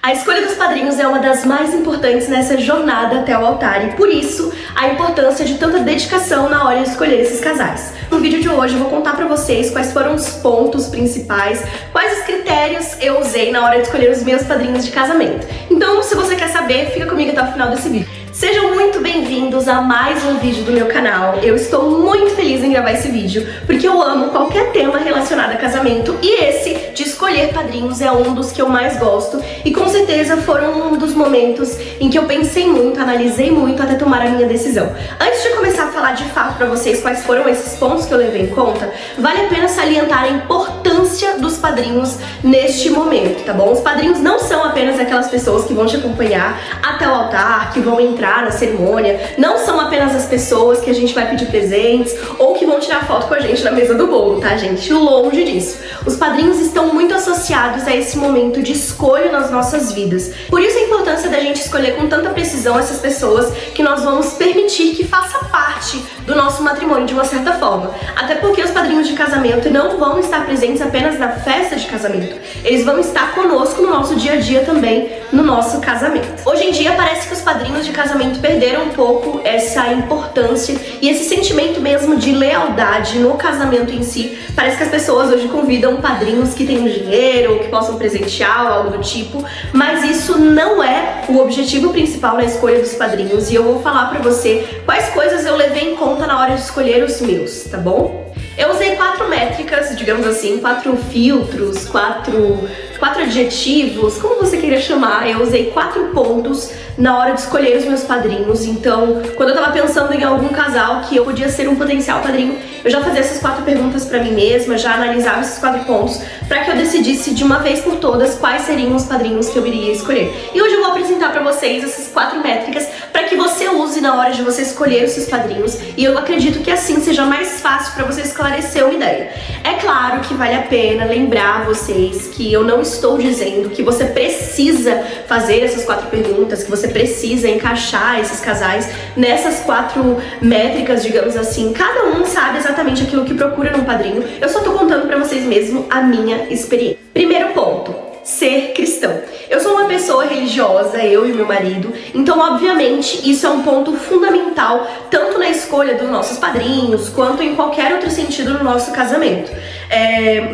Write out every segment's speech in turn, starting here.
A escolha dos padrinhos é uma das mais importantes nessa jornada até o altar e, por isso, a importância de tanta dedicação na hora de escolher esses casais. No vídeo de hoje eu vou contar pra vocês quais foram os pontos principais, quais os critérios eu usei na hora de escolher os meus padrinhos de casamento. Então, se você quer saber, fica comigo até o final desse vídeo. Sejam muito bem-vindos a mais um vídeo do meu canal. Eu estou muito feliz em gravar esse vídeo, porque eu amo qualquer tema relacionado a casamento e esse de escolher padrinhos é um dos que eu mais gosto e com certeza foram um dos momentos em que eu pensei muito, analisei muito até tomar a minha decisão. Antes de começar a falar de fato pra vocês quais foram esses pontos que eu levei em conta, vale a pena salientar a importância dos padrinhos neste momento, tá bom? Os padrinhos não são apenas aquelas pessoas que vão te acompanhar até o altar, que vão entrar na cerimônia, não são apenas as pessoas que a gente vai pedir presentes ou que vão tirar foto com a gente na mesa do bolo, tá, gente? Longe disso. Os padrinhos estão muito associados a esse momento de escolha nas nossas vidas. Por isso a importância da gente escolher com tanta precisão essas pessoas que nós vamos permitir que faça parte do nosso matrimônio de uma certa forma. Até porque os padrinhos de casamento não vão estar presentes apenas na festa de casamento. Eles vão estar conosco no nosso dia a dia também, no nosso casamento. Hoje em dia parece que os padrinhos de casamento perderam um pouco essa importância e esse sentimento mesmo de lealdade no casamento em si. Parece que as pessoas hoje convidam padrinhos que tenham dinheiro ou que possam presentear ou algo do tipo, mas isso não é o objetivo principal na escolha dos padrinhos e eu vou falar pra você quais coisas eu levei em conta na hora de escolher os meus, tá bom? Eu usei 4 métricas, digamos assim, 4 filtros, 4 adjetivos, como você queira chamar. Eu usei 4 pontos na hora de escolher os meus padrinhos. Então, quando eu tava pensando em algum casal que eu podia ser um potencial padrinho, eu já fazia essas 4 perguntas pra mim mesma, já analisava esses 4 pontos pra que eu decidisse de uma vez por todas quais seriam os padrinhos que eu iria escolher. E hoje eu vou apresentar pra vocês essas 4 métricas pra que você use na hora de você escolher os seus padrinhos e eu acredito que assim seja mais fácil pra você esclarecer uma ideia. É claro que vale a pena lembrar vocês que eu não estou dizendo que você precisa fazer essas 4 perguntas, que você precisa encaixar esses casais nessas 4 métricas, digamos assim. Cada um sabe exatamente aquilo que procura num padrinho. Eu só tô contando pra vocês mesmo a minha experiência. Primeiro ponto: ser cristão. Eu sou uma pessoa religiosa, eu e meu marido, então obviamente isso é um ponto fundamental tanto na escolha dos nossos padrinhos quanto em qualquer outro sentido no nosso casamento.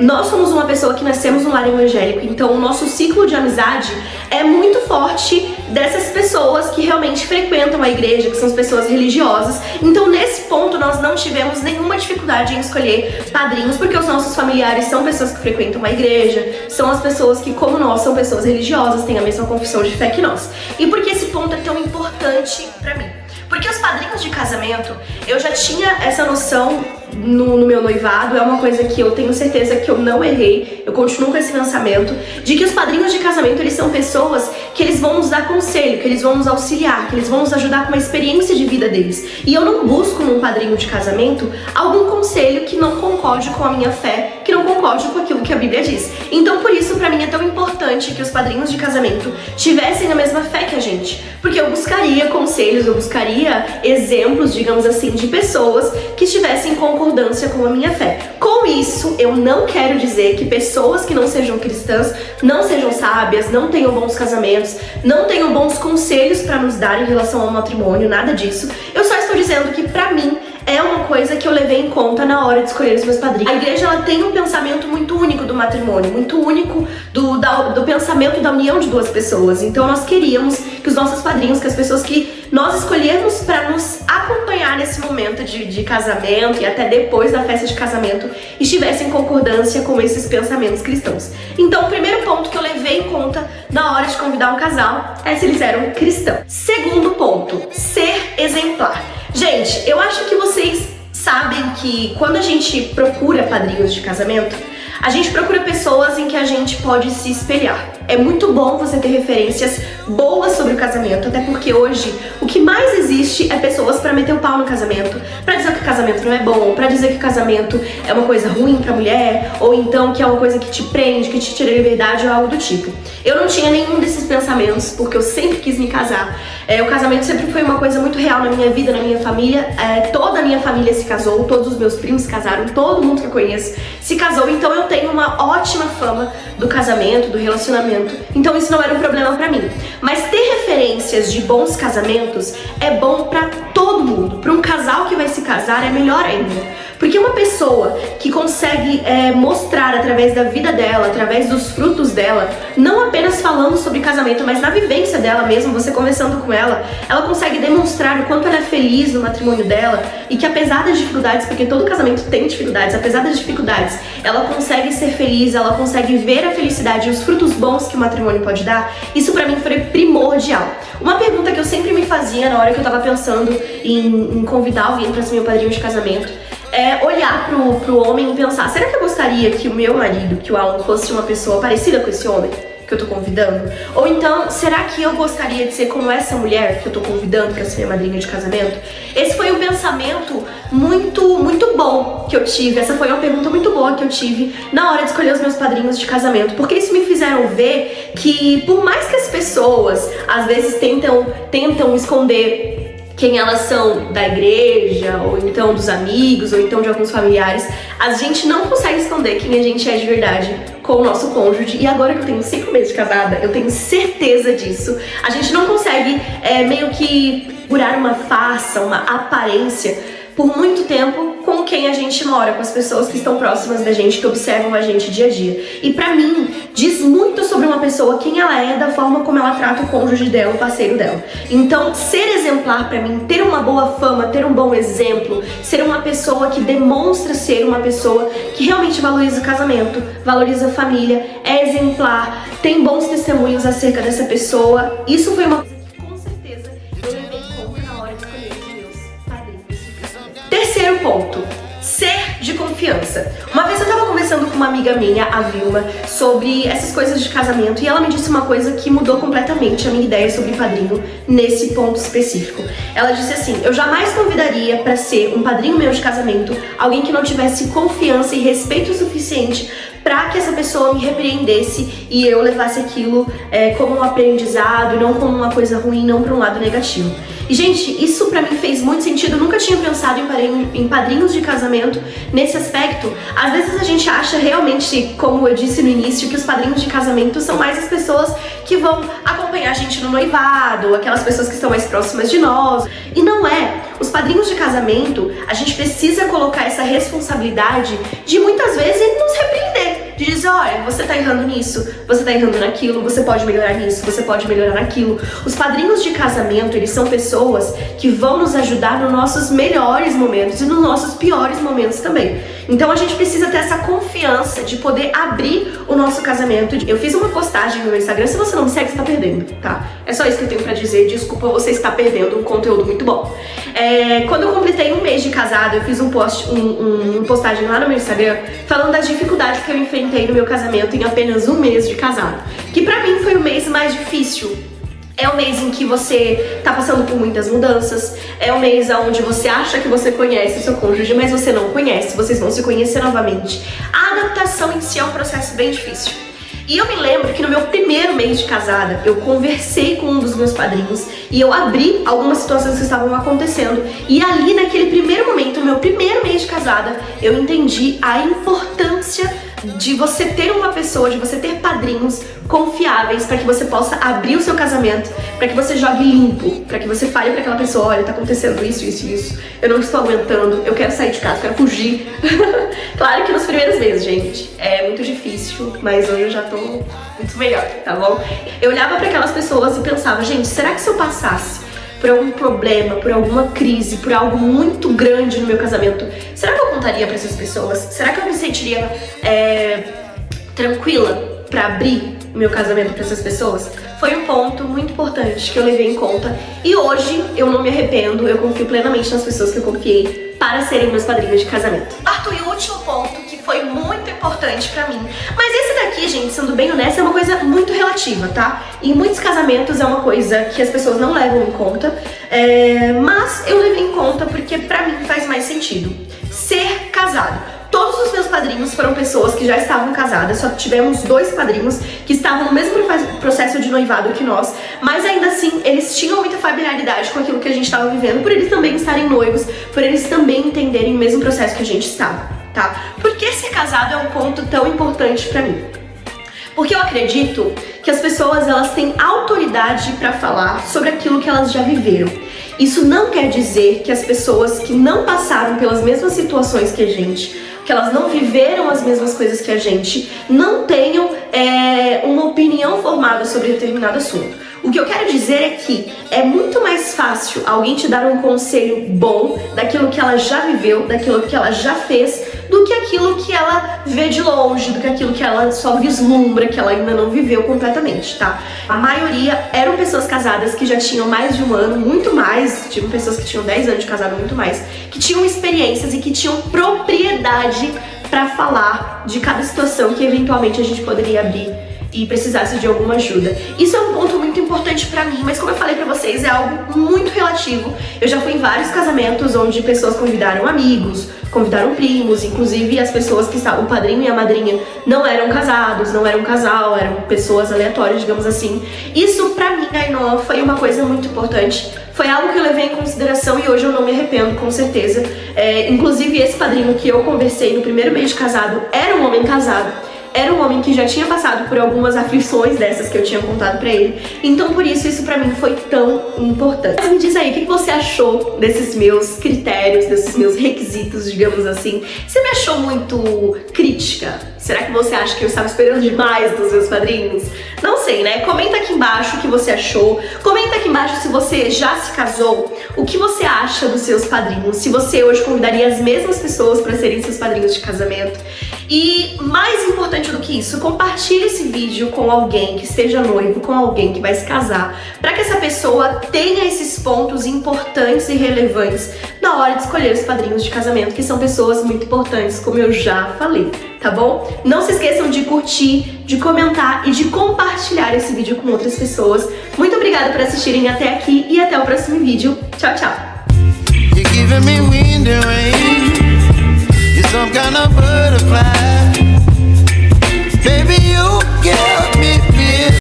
Nós somos uma pessoa que nascemos no lar evangélico, então o nosso ciclo de amizade é muito forte dessas pessoas que realmente frequentam a igreja, que são as pessoas religiosas. Então nesse ponto nós não tivemos nenhuma dificuldade em escolher padrinhos, porque os nossos familiares são pessoas que frequentam a igreja, são as pessoas que, como nós, são pessoas religiosas, têm a mesma confissão de fé que nós. E por que esse ponto é tão importante pra mim? Porque os padrinhos de casamento, eu já tinha essa noção no meu noivado, é uma coisa que eu tenho certeza que eu não errei, eu continuo com esse pensamento, de que os padrinhos de casamento, eles são pessoas que eles vão nos dar conselho, que eles vão nos auxiliar, que eles vão nos ajudar com a experiência de vida deles. E eu não busco num padrinho de casamento algum conselho que não concorde com a minha fé, que não concorde com aquilo que a Bíblia diz. Então por isso pra mim é tão importante que os padrinhos de casamento tivessem a mesma fé que a gente, porque eu buscaria conselhos, eu buscaria exemplos, digamos assim, de pessoas que estivessem em concordância com a minha fé. Com isso, eu não quero dizer que pessoas que não sejam cristãs não sejam sábias, não tenham bons casamentos, não tenham bons conselhos pra nos dar em relação ao matrimônio, nada disso. Eu só estou dizendo que pra mim é uma coisa que eu levei em conta na hora de escolher os meus padrinhos. A igreja, ela tem um pensamento muito único do matrimônio, muito único do pensamento da união de duas pessoas. Então nós queríamos que os nossos padrinhos, que as pessoas que nós escolhemos para nos acompanhar nesse momento de casamento e até depois da festa de casamento, estivessem em concordância com esses pensamentos cristãos. Então o primeiro ponto que eu levei em conta na hora de convidar um casal é se eles eram cristãos. Segundo ponto: ser exemplar. Gente, eu acho que vocês sabem que quando a gente procura padrinhos de casamento, a gente procura pessoas em que a gente pode se espelhar. É muito bom você ter referências boas sobre o casamento, até porque hoje o que mais existe é pessoas pra meter o pau no casamento, pra dizer que o casamento não é bom, pra dizer que o casamento é uma coisa ruim pra mulher, ou então que é uma coisa que te prende, que te tira a liberdade ou algo do tipo. Eu não tinha nenhum desses pensamentos, porque eu sempre quis me casar. O casamento sempre foi uma coisa muito real na minha vida, na minha família. Toda a minha família se casou, todos os meus primos se casaram, todo mundo que eu conheço se casou, então eu tenho uma ótima fama do casamento, do relacionamento casamento, então isso não era um problema pra mim. Mas ter referências de bons casamentos é bom pra todo mundo. Pra um casal que vai se casar é melhor ainda. Porque uma pessoa que consegue mostrar através da vida dela, através dos frutos dela, não apenas falando sobre casamento, mas na vivência dela mesmo, você conversando com ela, ela consegue demonstrar o quanto ela é feliz no matrimônio dela e que apesar das dificuldades, porque todo casamento tem dificuldades, apesar das dificuldades, ela consegue ser feliz, ela consegue ver a felicidade e os frutos bons que o matrimônio pode dar. Isso pra mim foi primordial. Uma pergunta que eu sempre me fazia na hora que eu tava pensando em convidar alguém pra ser meu padrinho de casamento é olhar pro homem e pensar, será que eu gostaria que o meu marido, que o Alan, fosse uma pessoa parecida com esse homem que eu tô convidando? Ou então, será que eu gostaria de ser como essa mulher que eu tô convidando pra ser minha madrinha de casamento? Esse foi um pensamento muito bom que eu tive, essa foi uma pergunta muito boa que eu tive na hora de escolher os meus padrinhos de casamento, porque isso me fizeram ver que por mais que as pessoas às vezes tentam esconder quem elas são da igreja, ou então dos amigos, ou então de alguns familiares, a gente não consegue esconder quem a gente é de verdade com o nosso cônjuge. E agora que eu tenho 5 meses de casada, eu tenho certeza disso. A gente não consegue meio que curar uma farsa, uma aparência por muito tempo com quem a gente mora, com as pessoas que estão próximas da gente, que observam a gente dia a dia. E pra mim, diz muito sobre uma pessoa quem ela é, da forma como ela trata o cônjuge dela, o parceiro dela. Então, ser exemplar pra mim, ter uma boa fama, ter um bom exemplo, ser uma pessoa que demonstra ser uma pessoa que realmente valoriza o casamento, valoriza a família, é exemplar, tem bons testemunhos acerca dessa pessoa. Isso foi uma coisa que com certeza eu levei em conta na hora de escolher os meus padrinhos de casamento. Terceiro ponto, ser de confiança. Uma vez eu tava conversando com uma amiga minha, a Vilma, sobre essas coisas de casamento e ela me disse uma coisa que mudou completamente a minha ideia sobre padrinho nesse ponto específico. Ela disse assim, eu jamais convidaria pra ser um padrinho meu de casamento alguém que não tivesse confiança e respeito suficiente pra que essa pessoa me repreendesse e eu levasse aquilo como um aprendizado, não como uma coisa ruim, não pra um lado negativo. E, gente, isso pra mim fez muito sentido. Eu nunca tinha pensado em padrinhos de casamento nesse aspecto. Às vezes a gente acha realmente, como eu disse no início, que os padrinhos de casamento são mais as pessoas que vão acompanhar a gente no noivado, aquelas pessoas que estão mais próximas de nós. E não é. Os padrinhos de casamento, a gente precisa colocar essa responsabilidade de muitas vezes nos repreender. De dizer, olha, você tá errando nisso, você tá errando naquilo, você pode melhorar nisso, você pode melhorar naquilo. Os padrinhos de casamento, eles são pessoas que vão nos ajudar nos nossos melhores momentos e nos nossos piores momentos também. Então a gente precisa ter essa confiança de poder abrir o nosso casamento. Eu fiz uma postagem no meu Instagram, se você não me segue, você tá perdendo, tá? É só isso que eu tenho pra dizer, desculpa, você está perdendo um conteúdo muito bom. Quando eu completei 1 mês de casada, eu fiz uma postagem lá no meu Instagram falando das dificuldades que eu enfrentei no meu casamento em apenas 1 mês de casado. Que pra mim foi o mês mais difícil. É um mês em que você tá passando por muitas mudanças, é um mês onde você acha que você conhece o seu cônjuge, mas você não conhece, vocês vão se conhecer novamente. A adaptação em si é um processo bem difícil. E eu me lembro que no meu primeiro mês de casada, eu conversei com um dos meus padrinhos e eu abri algumas situações que estavam acontecendo. E ali, naquele primeiro momento, no meu primeiro mês de casada, eu entendi a importância de você ter uma pessoa, de você ter padrinhos confiáveis para que você possa abrir o seu casamento, para que você jogue limpo, para que você fale para aquela pessoa, olha, tá acontecendo isso, eu não estou aguentando, eu quero sair de casa, quero fugir. Claro que nos primeiros meses, gente, é muito difícil, mas hoje eu já tô muito melhor, tá bom? Eu olhava para aquelas pessoas e pensava, gente, será que se eu passasse por algum problema, por alguma crise, por algo muito grande no meu casamento, será que eu contaria pra essas pessoas? Será que eu me sentiria tranquila pra abrir o meu casamento pra essas pessoas? Foi um ponto muito importante que eu levei em conta e hoje eu não me arrependo, eu confio plenamente nas pessoas que eu confiei para serem meus padrinhos de casamento. Quarto e último ponto que foi muito importante pra mim, mas esse daqui, gente, sendo bem honesta, é uma coisa muito relativa, tá? Em muitos casamentos é uma coisa que as pessoas não levam em conta, mas eu levei em conta porque pra mim faz mais sentido. Ser casado. Todos os meus padrinhos foram pessoas que já estavam casadas, só tivemos 2 padrinhos que estavam no mesmo processo de noivado que nós, mas ainda assim eles tinham muita familiaridade com aquilo que a gente estava vivendo, por eles também estarem noivos, por eles também entenderem o mesmo processo que a gente estava, tá? Por que ser casado é um ponto tão importante pra mim? Porque eu acredito que as pessoas, elas têm autoridade para falar sobre aquilo que elas já viveram. Isso não quer dizer que as pessoas que não passaram pelas mesmas situações que a gente, que elas não viveram as mesmas coisas que a gente, não tenham uma opinião formada sobre determinado assunto. O que eu quero dizer é que é muito mais fácil alguém te dar um conselho bom daquilo que ela já viveu, daquilo que ela já fez, do que aquilo que ela vê de longe, do que aquilo que ela só vislumbra, que ela ainda não viveu completamente, tá? A maioria eram pessoas casadas que já tinham mais de um ano, muito mais, tinham pessoas que tinham 10 anos de casado, muito mais, que tinham experiências e que tinham propriedade pra falar de cada situação que eventualmente a gente poderia abrir e precisasse de alguma ajuda. Isso é um ponto muito importante pra mim, mas como eu falei pra vocês, é algo muito relativo. Eu já fui em vários casamentos onde pessoas convidaram amigos, convidaram primos, inclusive as pessoas que estavam, o padrinho e a madrinha, não eram casados, não eram um casal, eram pessoas aleatórias, digamos assim. Isso pra mim, Ainhoa, foi uma coisa muito importante. Foi algo que eu levei em consideração e hoje eu não me arrependo, com certeza. Inclusive esse padrinho que eu conversei no primeiro mês de casado era um homem casado. Era um homem que já tinha passado por algumas aflições dessas que eu tinha contado pra ele. Então, por isso pra mim foi tão importante. Mas me diz aí, o que você achou desses meus critérios, desses meus requisitos, digamos assim? Você me achou muito crítica? Será que você acha que eu estava esperando demais dos meus padrinhos? Não sei, né? Comenta aqui embaixo o que você achou. Comenta aqui embaixo se você já se casou. O que você acha dos seus padrinhos? Se você hoje convidaria as mesmas pessoas para serem seus padrinhos de casamento. E mais importante do que isso, compartilhe esse vídeo com alguém que esteja noivo, com alguém que vai se casar, para que essa pessoa tenha esses pontos importantes e relevantes na hora de escolher os padrinhos de casamento, que são pessoas muito importantes, como eu já falei, tá bom? Não se esqueçam de curtir, de comentar e de compartilhar esse vídeo com outras pessoas. Muito obrigada por assistirem até aqui e até o próximo vídeo. Tchau, tchau!